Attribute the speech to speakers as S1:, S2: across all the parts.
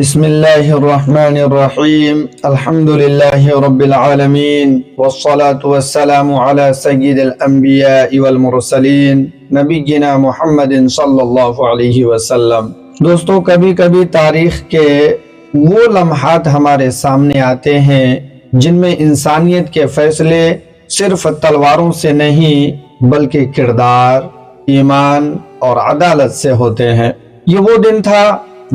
S1: بسم اللہ الرحمن الرحیم الحمد للہ رب العالمین والصلاة والسلام علی سید الانبیاء والمرسلین نبینا محمد صلی اللہ علیہ وسلم۔ دوستو، کبھی کبھی تاریخ کے وہ لمحات ہمارے سامنے آتے ہیں جن میں انسانیت کے فیصلے صرف تلواروں سے نہیں بلکہ کردار، ایمان اور عدالت سے ہوتے ہیں۔ یہ وہ دن تھا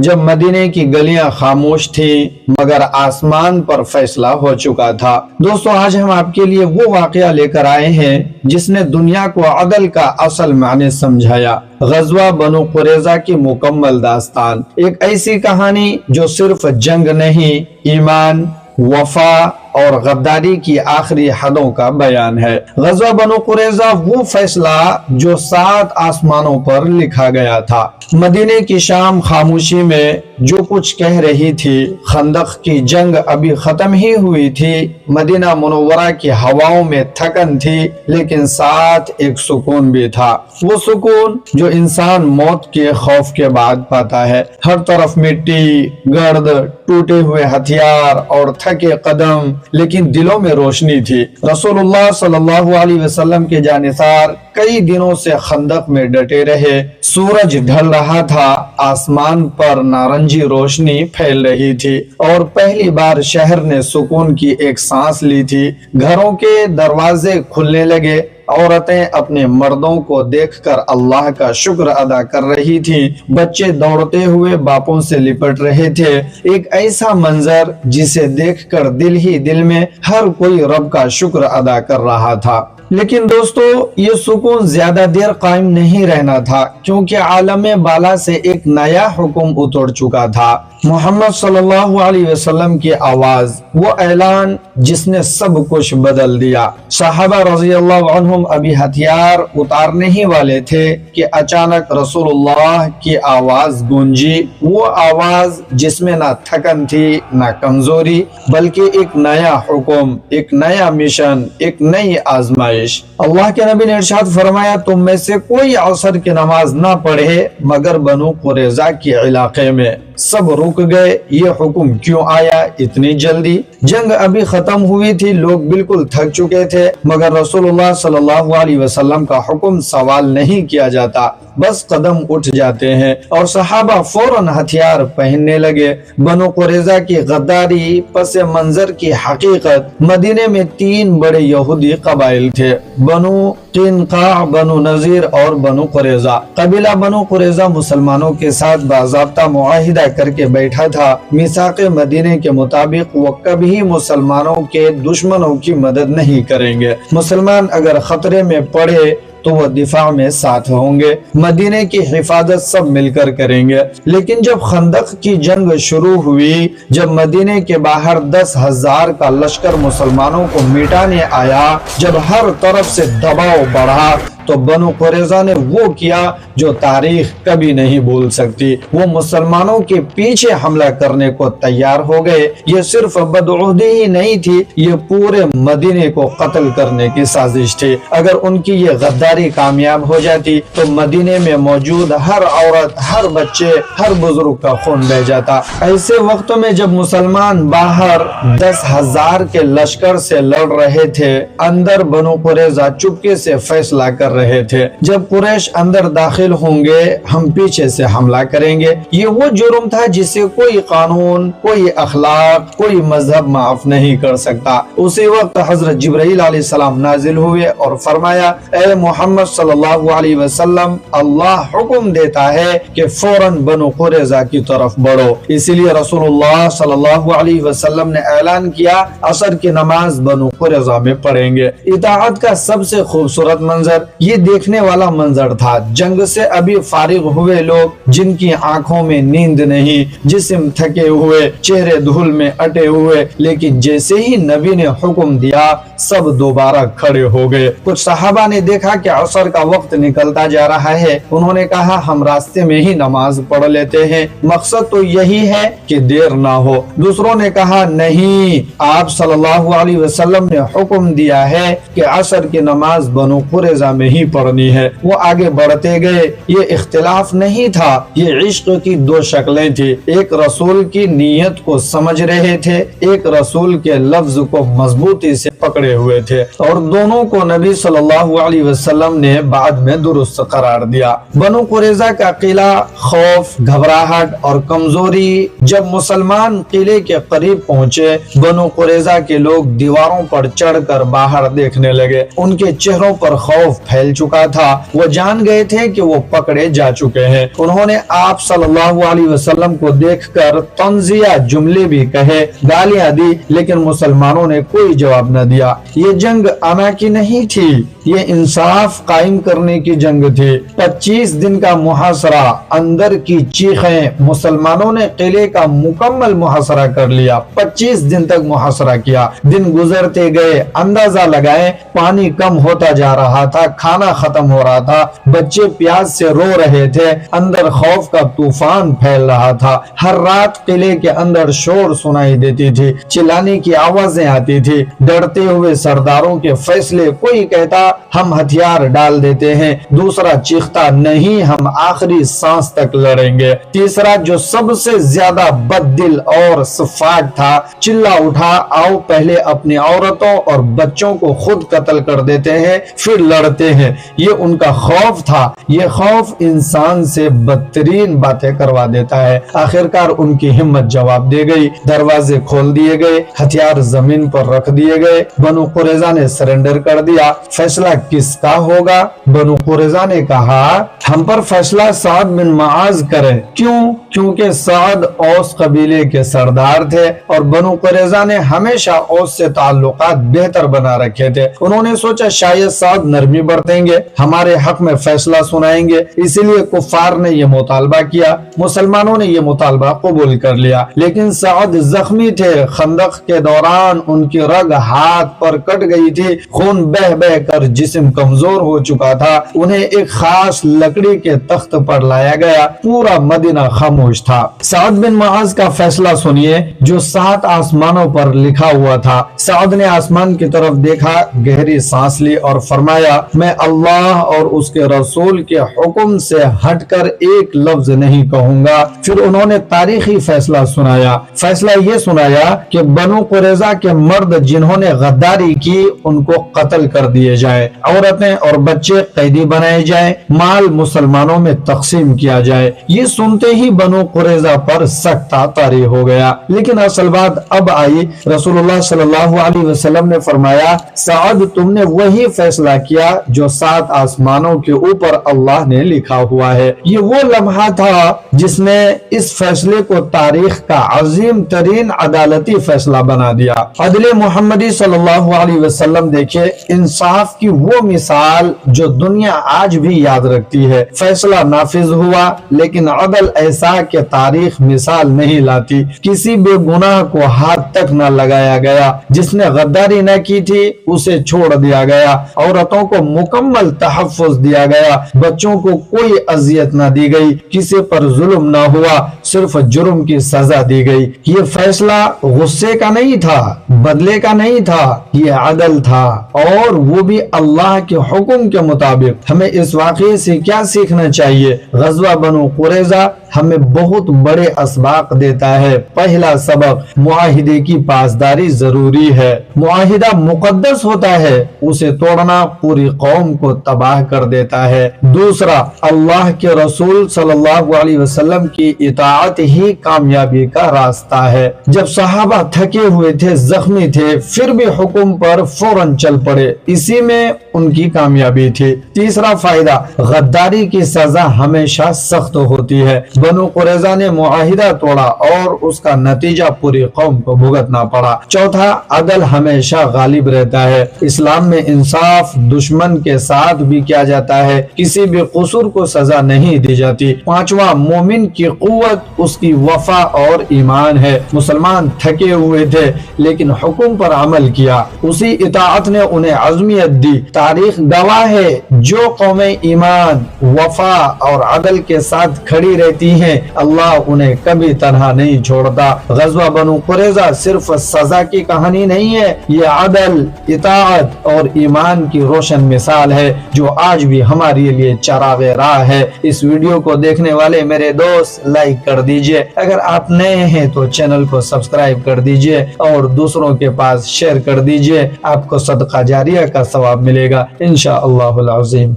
S1: جب مدینے کی گلیاں خاموش تھیں مگر آسمان پر فیصلہ ہو چکا تھا۔ دوستو، آج ہم آپ کے لیے وہ واقعہ لے کر آئے ہیں جس نے دنیا کو عدل کا اصل معنی سمجھایا۔ غزوہ بنو قریظہ کی مکمل داستان، ایک ایسی کہانی جو صرف جنگ نہیں، ایمان، وفا اور غداری کی آخری حدوں کا بیان ہے۔ غزوہ بنو قریظہ وہ فیصلہ جو 7 آسمانوں پر لکھا گیا تھا۔ مدینے کی شام خاموشی میں جو کچھ کہہ رہی تھی، خندق کی جنگ ابھی ختم ہی ہوئی تھی، مدینہ منورہ کی ہواؤں میں تھکن تھی لیکن ساتھ ایک سکون بھی تھا، وہ سکون جو انسان موت کے خوف کے بعد پاتا ہے۔ ہر طرف مٹی، گرد، ٹوٹے ہوئے ہتھیار اور تھکے قدم، لیکن دلوں میں روشنی تھی۔ رسول اللہ صلی اللہ علیہ وسلم کے جانثار کئی دنوں سے خندق میں ڈٹے رہے۔ سورج ڈھل رہا تھا، آسمان پر نارنجی روشنی پھیل رہی تھی اور پہلی بار شہر نے سکون کی ایک سانس لی تھی۔ گھروں کے دروازے کھلنے لگے، عورتیں اپنے مردوں کو دیکھ کر اللہ کا شکر ادا کر رہی تھیں، بچے دوڑتے ہوئے باپوں سے لپٹ رہے تھے۔ ایک ایسا منظر جسے دیکھ کر دل ہی دل میں ہر کوئی رب کا شکر ادا کر رہا تھا۔ لیکن دوستو، یہ سکون زیادہ دیر قائم نہیں رہنا تھا، کیونکہ عالم بالا سے ایک نیا حکم اتر چکا تھا۔ محمد صلی اللہ علیہ وسلم کی آواز، وہ اعلان جس نے سب کچھ بدل دیا۔ صحابہ رضی اللہ عنہم ابھی ہتھیار اتارنے ہی والے تھے کہ اچانک رسول اللہ کی آواز گونجی، وہ آواز جس میں نہ تھکن تھی نہ کمزوری، بلکہ ایک نیا حکم، ایک نیا مشن، ایک نئی آزمائش۔ اللہ کے نبی نے ارشاد فرمایا، تم میں سے کوئی عصر کی نماز نہ پڑھے مگر بنو قریظہ کے علاقے میں۔ سب رک گئے، یہ حکم کیوں آیا اتنی جلدی؟ جنگ ابھی ختم ہوئی تھی، لوگ بالکل تھک چکے تھے، مگر رسول اللہ صلی اللہ علیہ وسلم کا حکم سوال نہیں کیا جاتا، بس قدم اٹھ جاتے ہیں، اور صحابہ فوراً ہتھیار پہننے لگے۔ بنو قریظہ کی غداری پس منظر کی حقیقت، مدینے میں 3 بڑے یہودی قبائل تھے، بنو قینقاع، بنو نذیر اور بنو قریظہ۔ قبیلہ بنو قریظہ مسلمانوں کے ساتھ باضابطہ معاہدہ کر کے بیٹھا تھا، میثاق مدینے کے مطابق وہ کبھی مسلمانوں کے دشمنوں کی مدد نہیں کریں گے، مسلمان اگر خطرے میں پڑے تو وہ دفاع میں ساتھ ہوں گے، مدینے کی حفاظت سب مل کر کریں گے۔ لیکن جب خندق کی جنگ شروع ہوئی، جب مدینے کے باہر 10,000 کا لشکر مسلمانوں کو مٹانے آیا، جب ہر طرف سے دباؤ بڑھا، تو بنو قریظہ نے وہ کیا جو تاریخ کبھی نہیں بھول سکتی، وہ مسلمانوں کے پیچھے حملہ کرنے کو تیار ہو گئے۔ یہ صرف بدعہدی ہی نہیں تھی، یہ پورے مدینے کو قتل کرنے کی سازش تھی۔ اگر ان کی یہ غداری کامیاب ہو جاتی تو مدینے میں موجود ہر عورت، ہر بچے، ہر بزرگ کا خون بہہ جاتا۔ ایسے وقتوں میں جب مسلمان باہر 10,000 کے لشکر سے لڑ رہے تھے، اندر بنو قریظہ چپکے سے فیصلہ کر رہے تھے، جب قریش اندر داخل ہوں گے ہم پیچھے سے حملہ کریں گے۔ یہ وہ جرم تھا جسے کوئی قانون، کوئی اخلاق، کوئی مذہب معاف نہیں کر سکتا۔ اسی وقت حضرت جبرائیل علیہ السلام نازل ہوئے اور فرمایا، اے محمد صلی اللہ علیہ وسلم، اللہ حکم دیتا ہے کہ فوراً بنو قریظہ کی طرف بڑھو۔ اسی لیے رسول اللہ صلی اللہ علیہ وسلم نے اعلان کیا، عصر کی نماز بنو قریظہ میں پڑھیں گے۔ اطاعت کا سب سے خوبصورت منظر یہ دیکھنے والا منظر تھا، جنگ سے ابھی فارغ ہوئے لوگ جن کی آنکھوں میں نیند نہیں، جسم تھکے ہوئے، چہرے دھول میں اٹے ہوئے، لیکن جیسے ہی نبی نے حکم دیا سب دوبارہ کھڑے ہو گئے۔ کچھ صحابہ نے دیکھا کہ عصر کا وقت نکلتا جا رہا ہے، انہوں نے کہا ہم راستے میں ہی نماز پڑھ لیتے ہیں، مقصد تو یہی ہے کہ دیر نہ ہو۔ دوسروں نے کہا نہیں، آپ صلی اللہ علیہ وسلم نے حکم دیا ہے کہ عصر کی نماز بنو قریظہ میں ہی نہیں پڑھنی ہے۔ وہ آگے بڑھتے گئے، یہ اختلاف نہیں تھا، یہ عشق کی دو شکلیں تھی، ایک رسول کی نیت کو سمجھ رہے تھے، ایک رسول کے لفظ کو مضبوطی سے پکڑے ہوئے تھے، اور دونوں کو نبی صلی اللہ علیہ وسلم نے بعد میں درست قرار دیا۔ بنو قریظہ کا قلعہ خوف، گھبراہٹ اور کمزوری۔ جب مسلمان قلعے کے قریب پہنچے، بنو قریظہ کے لوگ دیواروں پر چڑھ کر باہر دیکھنے لگے۔ ان کے چہروں پر خوف پھیل چکا تھا، وہ جان گئے تھے کہ وہ پکڑے جا چکے ہیں۔ انہوں نے آپ صلی اللہ علیہ وسلم کو دیکھ کر طنزیہ جملے بھی کہے، گالیاں دی، لیکن مسلمانوں نے کوئی جواب نہ دیا۔ یہ جنگ انا کی نہیں تھی، یہ انصاف قائم کرنے کی جنگ تھی۔ 25 دن کا محاصرہ، اندر کی چیخیں، مسلمانوں نے قلعے کا مکمل محاصرہ کر لیا۔ 25 دن تک محاصرہ کیا، دن گزرتے گئے، اندازہ لگائیں پانی کم ہوتا جا رہا تھا، کھانا ختم ہو رہا تھا، بچے پیاس سے رو رہے تھے، اندر خوف کا طوفان پھیل رہا تھا۔ ہر رات قلعے کے اندر شور سنائی دیتی تھی، چلانے کی آوازیں آتی تھی، ڈرتے ہوئے سرداروں کے فیصلے، کوئی کہتا ہم ہتھیار ڈال دیتے ہیں، دوسرا چیختا نہیں ہم آخری سانس تک لڑیں گے، تیسرا جو سب سے زیادہ بد دل اور صفاٹ تھا چلا اٹھا آؤ پہلے اپنی عورتوں اور بچوں کو خود قتل کر دیتے ہیں پھر لڑتے ہیں۔ یہ ان کا خوف تھا، یہ خوف انسان سے بدترین باتیں کروا دیتا ہے۔ آخرکار ان کی ہمت جواب دے گئی، دروازے کھول دیے گئے، ہتھیار زمین پر رکھ دیے گئے، بنو قریظہ نے سرنڈر کر دیا۔ فیصلہ کس کا ہوگا؟ بنو قریظہ نے کہا ہم پر فیصلہ سعد بن معاذ کریں۔ کیوں؟ کیونکہ سعد اوس قبیلے کے سردار تھے اور بنو قریظہ نے ہمیشہ اوس سے تعلقات بہتر بنا رکھے تھے۔ انہوں نے سوچا شاید سعد نرمی برتیں گے، ہمارے حق میں فیصلہ سنائیں گے، اسی لیے کفار نے یہ مطالبہ کیا۔ مسلمانوں نے یہ مطالبہ قبول کر لیا، لیکن سعد زخمی تھے، خندق کے دوران ان کی رگ ہاتھ پر کٹ گئی تھی، خون بہ بہ کر جسم کمزور ہو چکا تھا۔ انہیں ایک خاص لکڑی کے تخت پر لایا گیا، پورا مدینہ خاموش تھا۔ سعد بن معاذ کا فیصلہ سنیے جو 7 آسمانوں پر لکھا ہوا تھا۔ سعد نے آسمان کی طرف دیکھا، گہری سانس لی اور فرمایا میں اللہ اور اس کے رسول کے حکم سے ہٹ کر ایک لفظ نہیں کہوں گا۔ پھر انہوں نے تاریخی فیصلہ سنایا۔ فیصلہ یہ سنایا کہ بنو قریظہ کے مرد جنہوں نے غداری کی ان کو قتل کر دیے جائیں، عورتیں اور بچے قیدی بنائے جائیں، مال مسلمانوں میں تقسیم کیا جائے۔ یہ سنتے ہی بنو قریظہ پر سکتہ طاری ہو گیا۔ لیکن اصل بات اب آئی، رسول اللہ صلی اللہ علیہ وسلم نے فرمایا سعد تم نے وہی فیصلہ کیا جو 7 آسمانوں کے اوپر اللہ نے لکھا ہوا ہے۔ یہ وہ لمحہ تھا جس نے اس فیصلے کو تاریخ کا عظیم ترین عدالتی فیصلہ بنا دیا۔ عدل محمدی صلی اللہ علیہ وسلم دیکھے، انصاف کی وہ مثال جو دنیا آج بھی یاد رکھتی ہے۔ فیصلہ نافذ ہوا لیکن عدل ایسا کہ تاریخ مثال نہیں لاتی، کسی بے گناہ کو ہاتھ تک نہ لگایا گیا، جس نے غداری نہ کی تھی اسے چھوڑ دیا گیا، عورتوں کو مکمل تحفظ دیا گیا، بچوں کو کوئی اذیت نہ دی گئی، کسی پر ظلم نہ ہوا، صرف جرم کی سزا دی گئی۔ یہ فیصلہ غصے کا نہیں تھا، بدلے کا نہیں تھا، یہ عدل تھا، اور وہ بھی اللہ کے حکم کے مطابق۔ ہمیں اس واقعے سے کیا سیکھنا چاہیے؟ غزوہ بنو قریظہ ہمیں بہت بڑے اسباق دیتا ہے۔ پہلا سبق، معاہدے کی پاسداری ضروری ہے۔ معاہدہ مقدس ہوتا ہے، اسے توڑنا پوری قوم کو تباہ کر دیتا ہے۔ دوسرا، اللہ کے رسول صلی اللہ علیہ وسلم کی اطاعت ہی کامیابی کا راستہ ہے۔ جب صحابہ تھکے ہوئے تھے، زخمی تھے، پھر بھی حکم پر فوراً چل پڑے، اسی میں ان کی کامیابی تھی۔ تیسرا فائدہ، غداری کی سزا ہمیشہ سخت ہوتی ہے۔ بنو قریظہ نے معاہدہ توڑا اور اس کا نتیجہ پوری قوم کو بھگتنا پڑا۔ چوتھا، عدل ہمیشہ غالب رہتا ہے۔ اسلام میں انصاف دشمن کے ساتھ بھی کیا جاتا ہے، کسی بھی قصور کو سزا نہیں دی جاتی۔ پانچواں، مومن کی قوت اس کی وفا اور ایمان ہے۔ مسلمان تھکے ہوئے تھے لیکن حکم پر عمل کیا، اسی اطاعت نے انہیں عظمیت دی۔ تاریخ گواہ ہے جو قومیں ایمان، وفا اور عدل کے ساتھ کھڑی رہتی دیتی ہیں، اللہ انہیں کبھی تنہا نہیں چھوڑتا۔ غزوہ بنو قریظہ صرف سزا کی کہانی نہیں ہے، یہ عدل، اطاعت اور ایمان کی روشن مثال ہے جو آج بھی ہمارے لیے چراغ راہ ہے۔ اس ویڈیو کو دیکھنے والے میرے دوست لائک کر دیجئے، اگر آپ نئے ہیں تو چینل کو سبسکرائب کر دیجئے اور دوسروں کے پاس شیئر کر دیجئے، آپ کو صدقہ جاریہ کا ثواب ملے گا انشاءاللہ العظیم۔